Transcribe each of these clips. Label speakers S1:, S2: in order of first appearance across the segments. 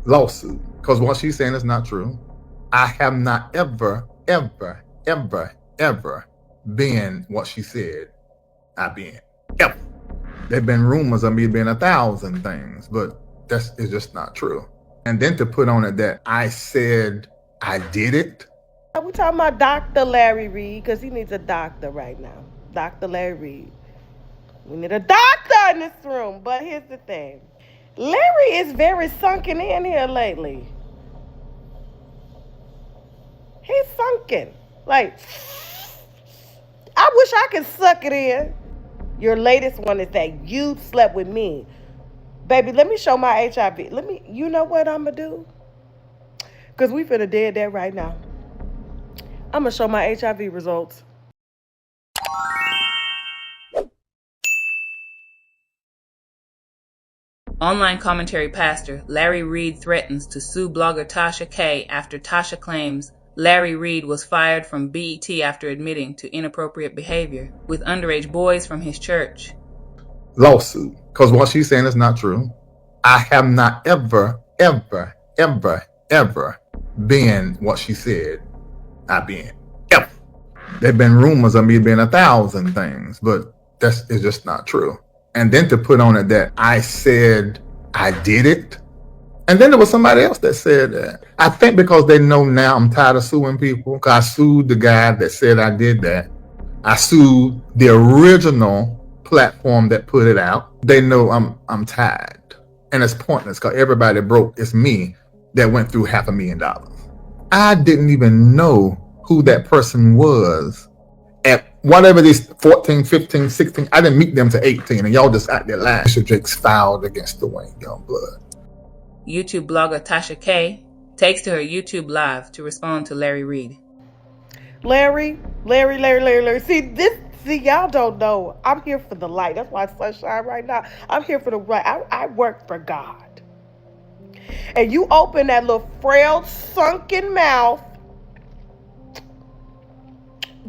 S1: lawsuit. Because what she's saying is not true. I have not ever, ever, ever, ever been what she said I've been. Ever. There have been rumors of me being 1,000 things, but that's it's just not true. And then to put on it that I said I did it.
S2: We talking about Dr. Larry Reid because he needs a doctor right now. Dr. Larry Reid. We need a doctor in this room. But here's the thing. Larry is very sunken in here lately. He's sunken. Like, I wish I could suck it in. Your latest one is that you slept with me. Baby, let me show my HIV. You know what I'm going to do? Because we finna dead that right now. I'm going to show my HIV results.
S3: Online commentary pastor Larry Reid threatens to sue blogger Tasha K after Tasha claims Larry Reid was fired from BET after admitting to inappropriate behavior with underage boys from his church.
S1: Lawsuit. Because what she's saying is not true. I have not ever, ever, ever, ever been what she said I've been. Ever. There have been rumors of me being 1,000 things, but that's it's just not true. And then to put on it that I said I did it. And then there was somebody else that said that. I think because they know now I'm tired of suing people. Because I sued the guy that said I did that. I sued the original platform that put it out. They know I'm tired. And it's pointless because everybody broke. It's me that went through $500,000. I didn't even know who that person was at whatever these 14, 15, 16. I didn't meet them to 18, and y'all just out there lying. Mr. Drake's filed against the Wayne Youngblood.
S3: YouTube blogger Tasha K takes to her YouTube live to respond to Larry Reid.
S2: Larry. See, y'all don't know. I'm here for the light. That's why it's sunshine right now. I'm here for the right. I work for God. And you open that little frail, sunken mouth,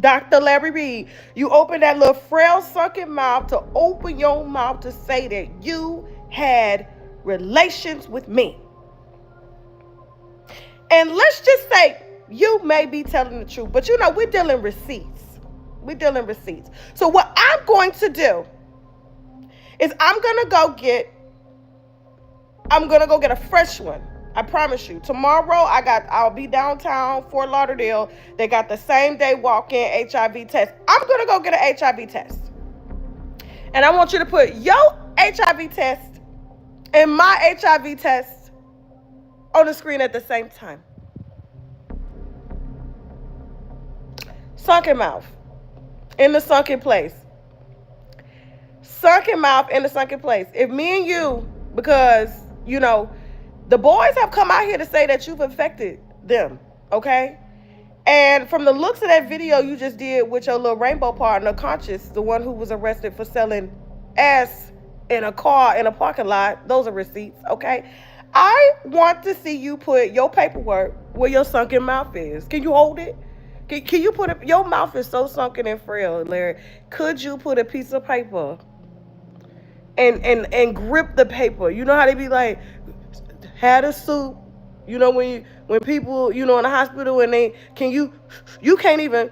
S2: Dr. Larry Reid, you open that little frail, sunken mouth to open your mouth to say that you had relations with me. And let's just say you may be telling the truth, but we're dealing receipts. So what I'm going to do is I'm going to go get a fresh one. I promise you. Tomorrow I'll be downtown Fort Lauderdale. They got the same day walk-in HIV test. I'm going to go get an HIV test. And I want you to put your HIV test and my HIV test on the screen at the same time. Sunken mouth in the sunken place. Sunken mouth in the sunken place. If me and you, because, the boys have come out here to say that you've infected them, okay? And from the looks of that video you just did with your little rainbow partner, Conscious, the one who was arrested for selling ass in a car in a parking lot, those are receipts, okay? I want to see you put your paperwork where your sunken mouth is. Can you hold it? Can you put it? Your mouth is so sunken and frail, Larry. Could you put a piece of paper and grip the paper? You know how they be like, had a soup. When people, in the hospital and you can't even.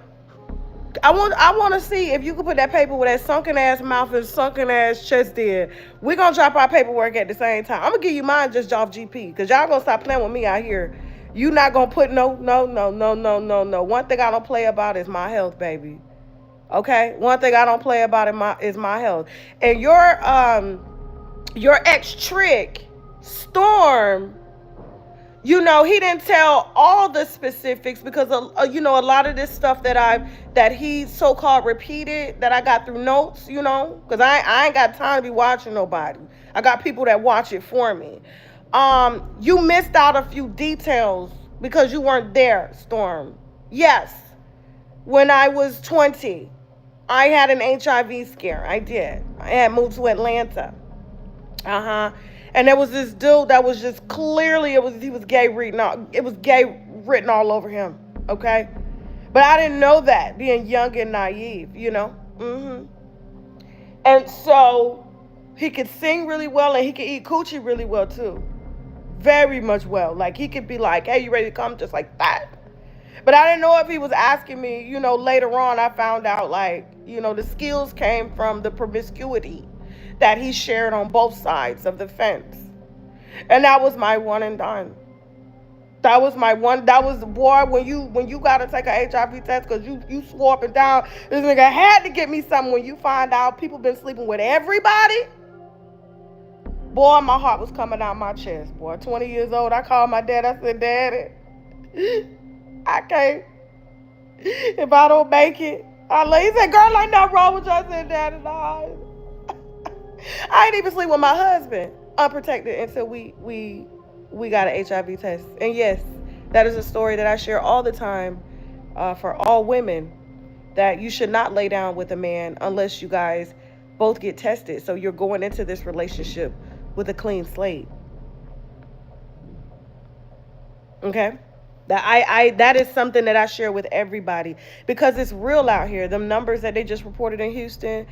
S2: I want to see if you can put that paper with that sunken ass mouth and sunken ass chest in. We're gonna drop our paperwork at the same time. I'm gonna give you mine just off GP because y'all gonna stop playing with me out here. You not gonna put no. One thing I don't play about is my health, baby. Okay? One thing I don't play about is my health. And your ex trick, Storm, he didn't tell all the specifics because a lot of this stuff that he so-called repeated that I got through notes, because I ain't got time to be watching nobody. I got people that watch it for me. You missed out a few details because you weren't there, Storm. Yes, when I was 20, I had an HIV scare. I did. I had moved to Atlanta. And there was this dude that was just clearly he was gay written all. It was gay written all over him. Okay, but I didn't know that, being young and naive. And so he could sing really well and he could eat coochie really well too. Very much well. Like, he could be like, hey, you ready to come? Just like that. But I didn't know if he was asking me, later on I found out, like, the skills came from the promiscuity that he shared on both sides of the fence. And that was my one and done. That was my one. That was, boy, when you gotta take a HIV test because you swore up and down, this nigga had to get me something. When you find out people been sleeping with everybody, boy, my heart was coming out my chest, boy. 20 years old, I called my dad. I said, Daddy, I can't. If I don't make it, he said, girl, ain't nothing wrong with you. I said, Daddy, no. I ain't even sleep with my husband unprotected until we got an HIV test. And yes, that is a story that I share all the time for all women, that you should not lay down with a man unless you guys both get tested. So you're going into this relationship with a clean slate. Okay? That is something that I share with everybody because it's real out here. Them numbers that they just reported in Houston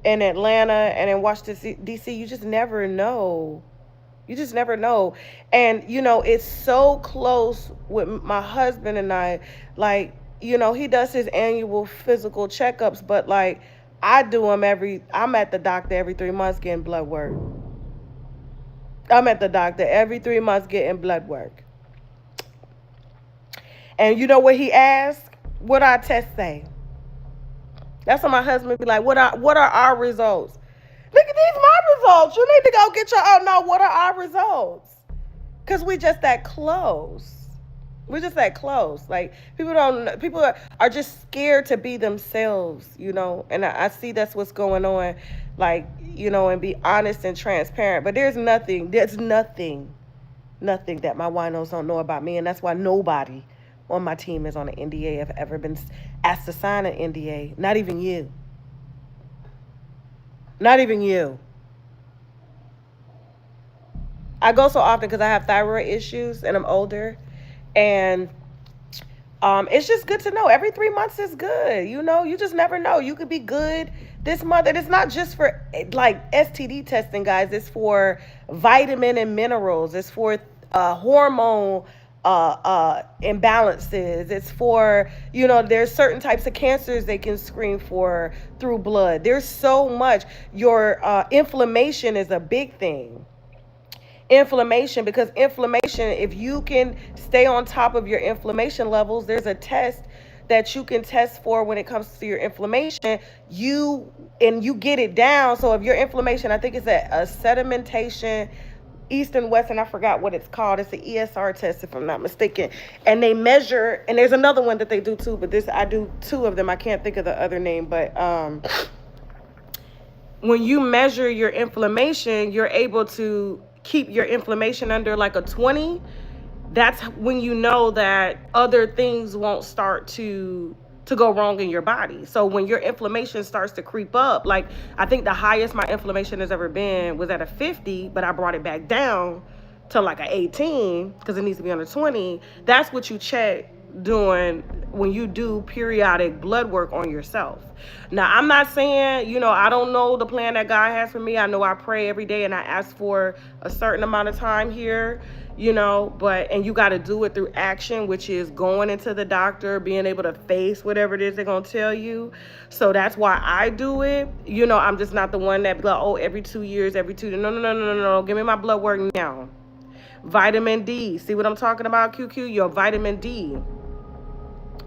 S2: and Atlanta and in Washington, D.C., you just never know. You just never know. And, it's so close with my husband and I. Like, he does his annual physical checkups, but, like, I do them I'm at the doctor every 3 months getting blood work. I'm at the doctor every 3 months getting blood work. And you know what he asked? What our tests say? That's what my husband be like, what are our results? Look at these my results. You need to go get your, no, what are our results? Because we just that close. We're just that close. Like, people are just scared to be themselves, and I see that's what's going on, like, and be honest and transparent. But there's nothing that my winos don't know about me, and that's why nobody on my team is on an NDA, have ever been asked to sign an NDA. Not even you. Not even you. I go so often because I have thyroid issues and I'm older. And it's just good to know. Every 3 months is good. You just never know. You could be good this month. And it's not just for, like, STD testing, guys. It's for vitamin and minerals. It's for hormone imbalances. It's for, there's certain types of cancers they can screen for through blood. There's so much. Your inflammation is a big thing. Inflammation, because inflammation, if you can stay on top of your inflammation levels, there's a test that you can test for when it comes to your inflammation. You get it down. So if your inflammation, I think it's a sedimentation, East and West, and I forgot what it's called. It's the ESR test, if I'm not mistaken. And they measure, and there's another one that they do too, but I do 2 of them. I can't think of the other name, but when you measure your inflammation, you're able to keep your inflammation under like a 20. That's when you know that other things won't start to go wrong in your body. So when your inflammation starts to creep up, like, I think the highest my inflammation has ever been was at a 50, but I brought it back down to like a 18 because it needs to be under 20. That's what you check doing when you do periodic blood work on yourself. Now, I'm not saying, I don't know the plan that God has for me. I know I pray every day and I ask for a certain amount of time here, and you got to do it through action, which is going into the doctor, being able to face whatever it is they're going to tell you. So that's why I do it. I'm just not the one that be like, oh, every 2 years, no. Give me my blood work now. Vitamin D. See what I'm talking about, QQ? Your vitamin D.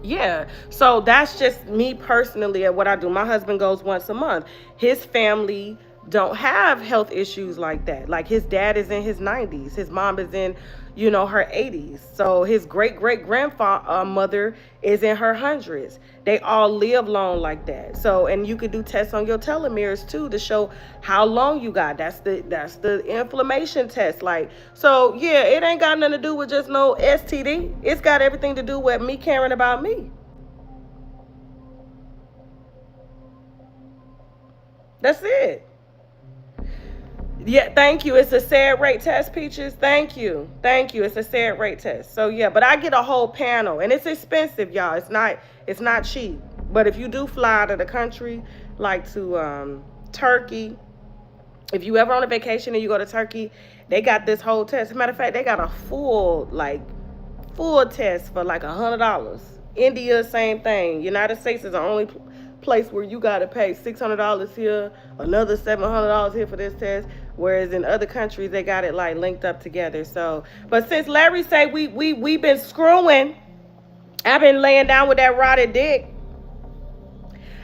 S2: Yeah, so that's just me personally at what I do. My husband goes once a month. His family don't have health issues like that. Like, his dad is in his 90s. His mom is in, her 80s. So his great-great-grandmother is in her 100s. They all live long like that. So, and you could do tests on your telomeres too to show how long you got. That's the inflammation test. Like, so yeah, it ain't got nothing to do with just no STD. It's got everything to do with me caring about me. That's it. Yeah, thank you. It's a sad rate test, Peaches. Thank you. It's a sad rate test. So yeah, but I get a whole panel, and it's expensive, y'all. It's not cheap. But if you do fly out of the country, like to Turkey, If you ever on a vacation and you go to Turkey, they got this whole test. As a matter of fact, they got a full test for like $100. India, same thing. United States is the only place where you gotta pay $600 here, another $700 here for this test. Whereas in other countries, they got it like linked up together. So, but since Larry say we been screwing, I've been laying down with that rotted dick.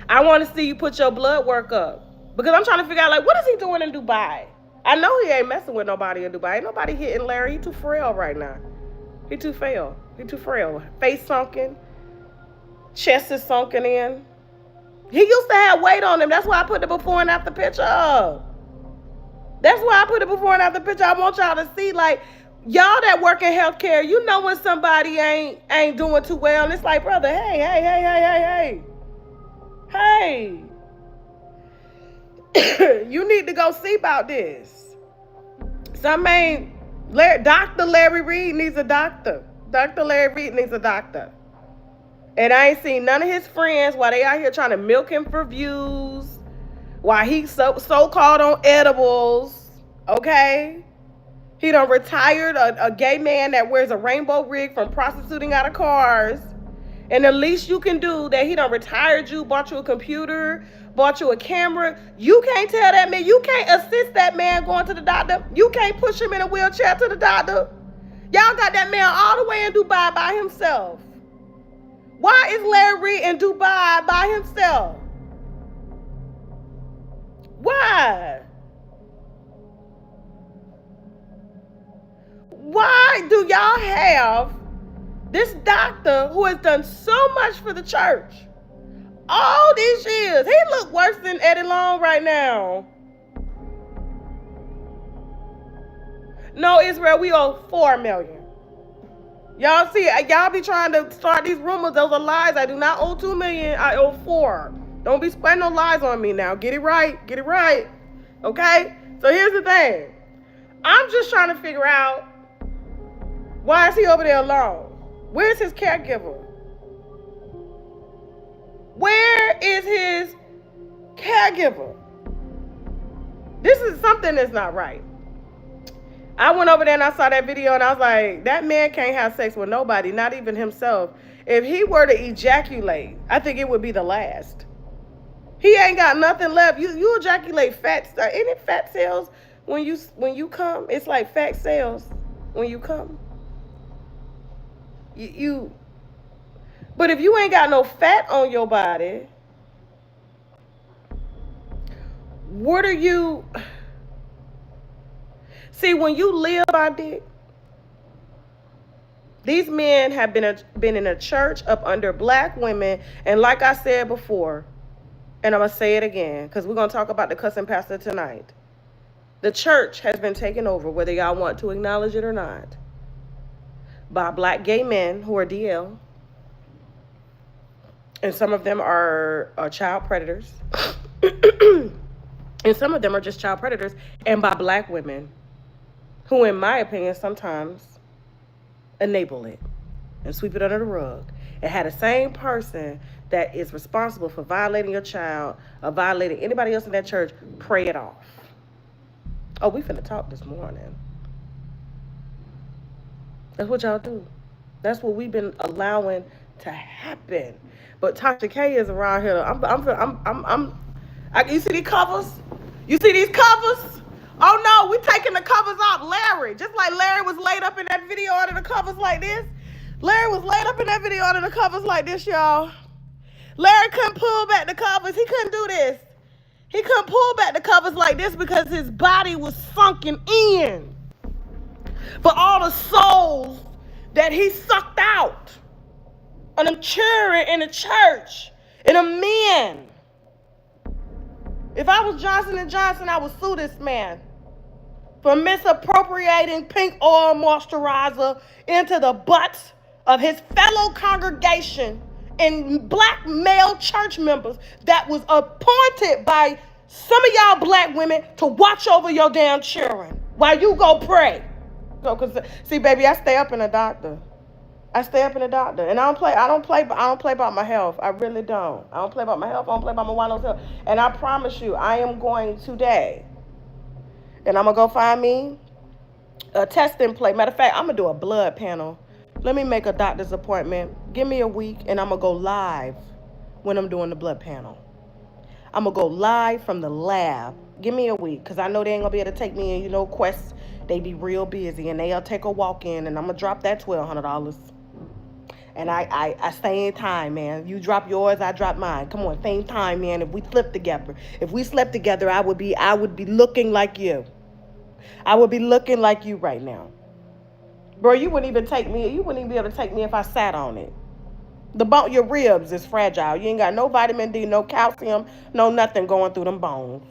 S2: I want to see you put your blood work up. Because I'm trying to figure out, like, what is he doing in Dubai? I know he ain't messing with nobody in Dubai. Ain't nobody hitting Larry. He too frail right now. He too frail. Face sunken. Chest is sunken in. He used to have weight on him. That's why I put the before and after picture up. I want y'all to see, like, y'all that work in healthcare, you know when somebody ain't doing too well. And it's like, brother, hey. You need to go see about this. Dr. Larry Reid needs a doctor. Dr. Larry Reid needs a doctor. And I ain't seen none of his friends while they out here trying to milk him for views, while he's so-called on edibles, okay? He done retired a gay man that wears a rainbow rig from prostituting out of cars. And the least you can do, that he done retired you, bought you a computer, bought you a camera. You can't tell that man, you can't assist that man going to the doctor. You can't push him in a wheelchair to the doctor. Y'all got that man all the way in Dubai by himself. Why is Larry Reid in Dubai by himself? Why? Why do y'all have this doctor who has done so much for the church all these years? He look worse than Eddie Long right now. No, Israel, we owe $4 million. Y'all see, y'all be trying to start these rumors. Those are lies. I do not owe $2 million. I owe $4 million. Don't be spreading no lies on me now. Get it right. Okay? So here's the thing. I'm just trying to figure out, why is he over there alone? Where's his caregiver? Where is his caregiver? This is something that's not right. I went over there and I saw that video and I was like, that man can't have sex with nobody, not even himself. If he were to ejaculate, I think it would be the last. He ain't got nothing left. You ejaculate fat. Any fat cells when you come? It's like fat cells when you come. But if you ain't got no fat on your body, what are you? See, when you live by dick, these men have been in a church up under black women, and like I said before, and I'm gonna say it again, because we're gonna talk about the cussing pastor tonight. The church has been taken over, whether y'all want to acknowledge it or not, by black gay men who are DL. And some of them are child predators. And some of them are just child predators. And by black women who, in my opinion, sometimes enable it and sweep it under the rug. And have the same person that is responsible for violating your child or violating anybody else in that church pray it off. Oh, we finna talk this morning. That's what y'all do. That's what we've been allowing to happen. But Tasha K is around here. You see these covers? You see these covers? Oh no, we taking the covers off. Larry, just like Larry was laid up in that video under the covers like this. Larry was laid up in that video under the covers like this, y'all. Larry couldn't pull back the covers. He couldn't do this. He couldn't pull back the covers like this because his body was sunken in. For all the souls that he sucked out. And them children in the church. And them men. If I was Johnson & Johnson, I would sue this man for misappropriating pink oil moisturizer into the butts of his fellow congregation and black male church members that was appointed by some of y'all black women to watch over your damn children while you go pray. So, see, baby, I stay up in a doctor. And I don't play about my health. I really don't. I don't play about my health. I don't play about my wildest health. And I promise you, I am going today And I'm going to go find me a testing plate. Matter of fact, I'm going to do a blood panel. Let me make a doctor's appointment. Give me a week, and I'm going to go live when I'm doing the blood panel. I'm going to go live from the lab. Give me a week, because I know they ain't going to be able to take me in. You know, Quest, they be real busy, and they'll take a walk in, and I'm going to drop that $1,200. And I stay in time, man. You drop yours, I drop mine. Come on, same time, man. If we slept together, I would be looking like you. I would be looking like you right now. Bro, you wouldn't even be able to take me if I sat on it. Your ribs is fragile. You ain't got no vitamin D, no calcium, no nothing going through them bones.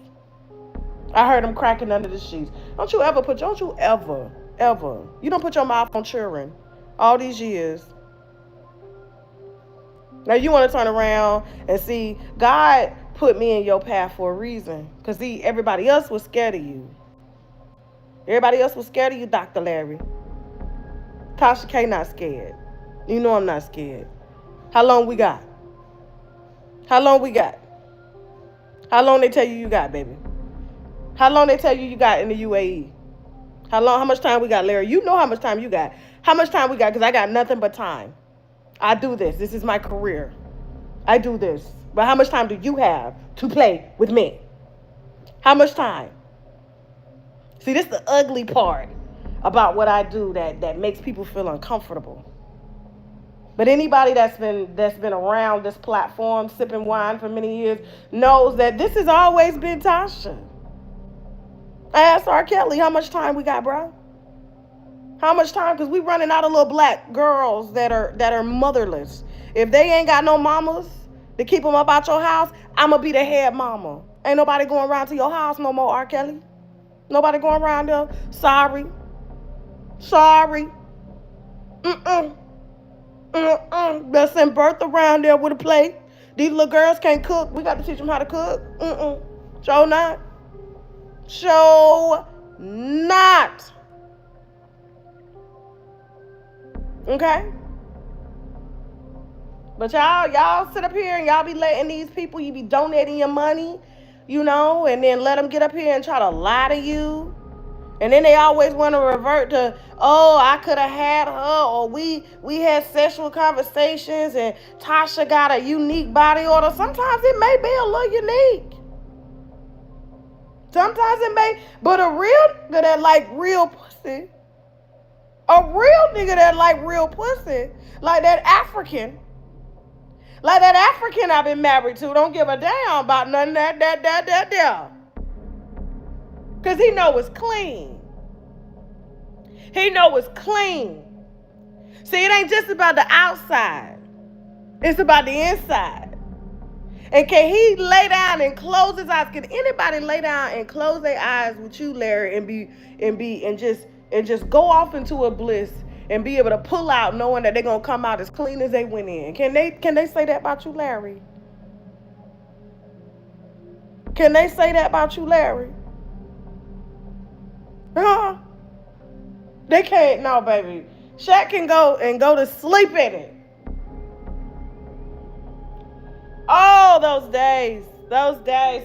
S2: I heard them cracking under the sheets. Don't you ever, you don't put your mouth on children all these years. Now you want to turn around and see God put me in your path for a reason. Because see, everybody else was scared of you. Everybody else was scared of you, Dr. Larry. Tasha K not scared. You know I'm not scared. How long we got? How long they tell you got, baby? How long they tell you got in the UAE? How much time we got, Larry? You know how much time you got. How much time we got? Because I got nothing but time. I do this. This is my career. I do this. But how much time do you have to play with me? How much time? See, this is the ugly part about what I do that makes people feel uncomfortable. But anybody that's been around this platform sipping wine for many years knows that this has always been Tasha. I asked R. Kelly, how much time we got, bro? How much time? Because we running out of little black girls that are motherless. If they ain't got no mamas to keep them up out your house, I'm going to be the head mama. Ain't nobody going around to your house no more, R. Kelly. Nobody going around there. Sorry. Let's send Bertha around there with a plate. These little girls can't cook. We got to teach them how to cook. Show not. Okay? But y'all sit up here and y'all be letting these people, you be donating your money, you know, and then let them get up here and try to lie to you. And then they always want to revert to, oh, I could have had her, or we had sexual conversations, and Tasha got a unique body order. Sometimes it may be a little unique. Sometimes it may, but a real nigga that like real pussy, like that African I've been married to, don't give a damn about none of that. Because he know it's clean. See, it ain't just about the outside. It's about the inside. And can he lay down and close his eyes? Can anybody lay down and close their eyes with you, Larry, and just go off into a bliss and be able to pull out knowing that they're gonna come out as clean as they went in? Can they say that about you, Larry? Can they say that about you, Larry? Huh? They can't. No, baby. Shaq can go to sleep in it. Oh, those days.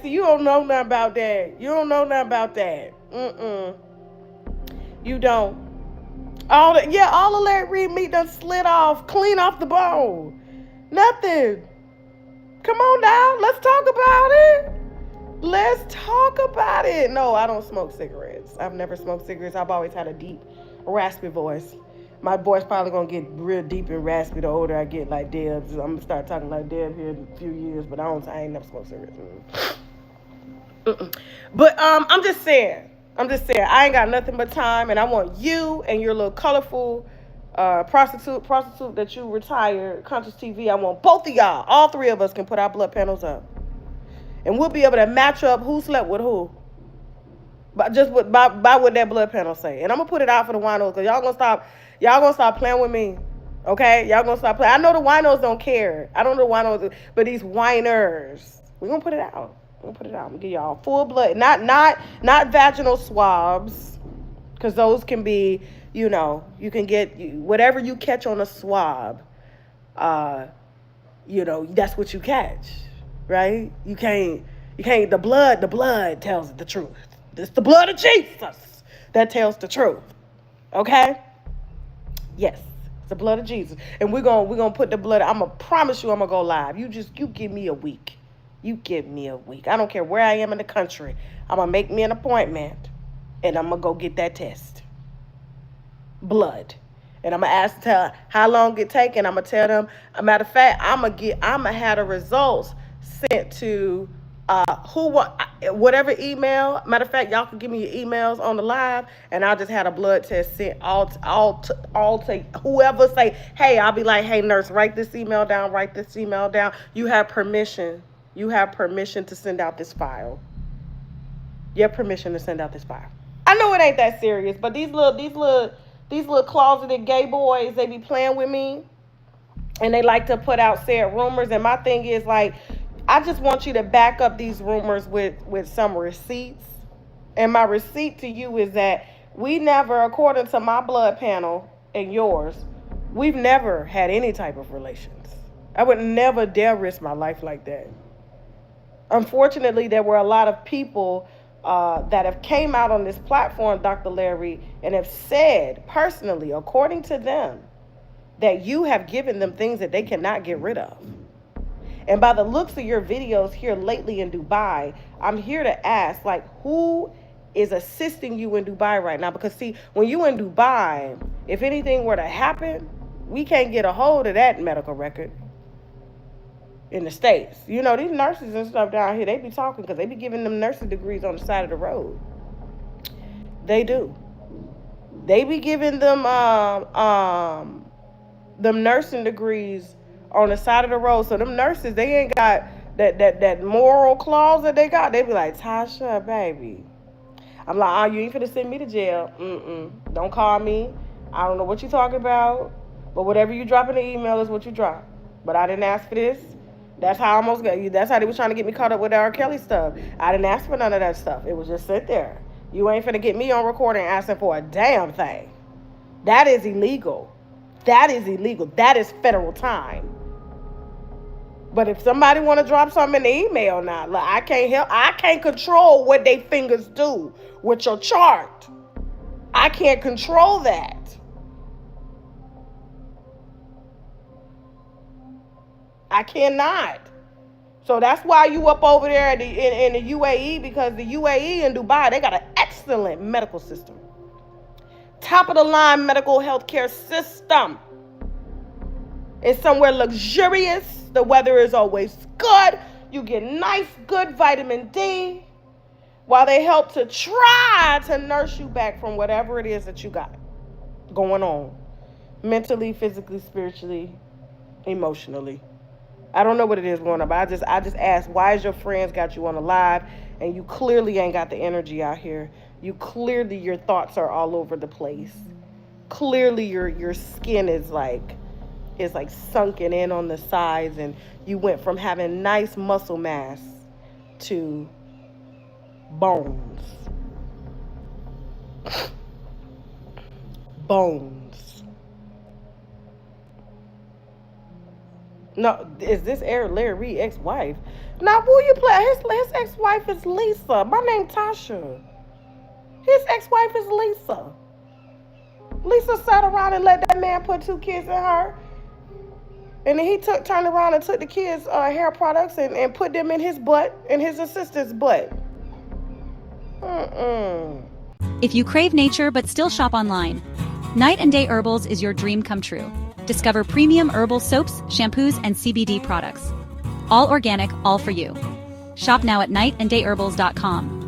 S2: See, you don't know nothing about that. You don't. All the Larry Reid meat done slid off, clean off the bone. Nothing. Come on now, let's talk about it. No, I don't smoke cigarettes. I've never smoked cigarettes. I've always had a deep, raspy voice. My voice probably gonna get real deep and raspy the older I get, like Debs. I'm gonna start talking like Deb here in a few years, but I ain't never smoked cigarettes. But I'm just saying, I ain't got nothing but time, and I want you and your little colorful prostitute that you retired, Conscious TV. I want both of y'all, all three of us, can put our blood panels up, and we'll be able to match up who slept with who. By what that blood panel say. And I'm gonna put it out for the winos, because y'all gonna stop playing with me. Okay? Y'all gonna stop playing. I know the winos don't care. I don't know the winos, but these whiners, we're gonna put it out. I'm gonna give y'all full blood. Not vaginal swabs, because those can be, you know, you can get whatever you catch on a swab, you know, that's what you catch. Right? You can't the blood tells the truth. It's the blood of Jesus that tells the truth. Okay? Yes. It's the blood of Jesus. And we're gonna put the blood. I'm gonna promise you I'm gonna go live. You give me a week. You give me a week. I don't care where I am in the country. I'm gonna make me an appointment and I'm gonna go get that test. Blood. And I'm gonna ask tell how long it take, and I'm gonna tell them. A matter of fact, I'm gonna have the results sent to whatever email. Matter of fact, y'all can give me your emails on the live, and I'll just have a blood test sent all to whoever say, hey, I'll be like, hey nurse, write this email down, You have permission. You have permission to send out this file. You have permission to send out this file. I know it ain't that serious, but these little closeted gay boys, they be playing with me, and they like to put out said rumors. And my thing is, like, I just want you to back up these rumors with some receipts. And my receipt to you is that we never, according to my blood panel and yours, we've never had any type of relations. I would never dare risk my life like that. Unfortunately, there were a lot of people that have came out on this platform, Dr. Larry, and have said personally, according to them, that you have given them things that they cannot get rid of. And by the looks of your videos here lately in Dubai, I'm here to ask, like, who is assisting you in Dubai right now? Because, see, when you in Dubai, if anything were to happen, we can't get a hold of that medical record in the States. You know, these nurses and stuff down here, they be talking because they be giving them nursing degrees on the side of the road. They do. They be giving them nursing degrees on the side of the road. So them nurses, they ain't got that moral clause that they got. They be like, Tasha, baby. I'm like, oh, you ain't finna send me to jail. Don't call me. I don't know what you talking about. But whatever you drop in the email is what you drop. But I didn't ask for this. That's how I almost got you. That's how they was trying to get me caught up with the R. Kelly stuff. I didn't ask for none of that stuff. It was just sit there. You ain't finna get me on recording asking for a damn thing. That is illegal. That is illegal. That is federal time. But if somebody want to drop something in the email now, like, I can't help. I can't control what they fingers do with your chart. I can't control that. I cannot. So that's why you up over there in the UAE, because the UAE and Dubai, they got an excellent medical system. Top of the line medical healthcare system. It's somewhere luxurious. The weather is always good. You get nice, good vitamin D, while they help to try to nurse you back from whatever it is that you got going on. Mentally, physically, spiritually, emotionally. I don't know what it is going on, but I just asked, why is your friends got you on a live and you clearly ain't got the energy out here? You clearly, your thoughts are all over the place. Clearly your skin is like sunken in on the sides, and you went from having nice muscle mass to bones. Bones. No, is this Larry Reid ex-wife? Now, who you play? His ex-wife is Lisa. My name Tasha. His ex-wife is Lisa. Lisa sat around and let that man put 2 kids in her. And then he turned around and took the kids' hair products and put them in his butt, in his assistant's butt.
S4: If you crave nature but still shop online, Night and Day Herbals is your dream come true. Discover premium herbal soaps, shampoos, and CBD products. All organic, all for you. Shop now at nightandayherbals.com.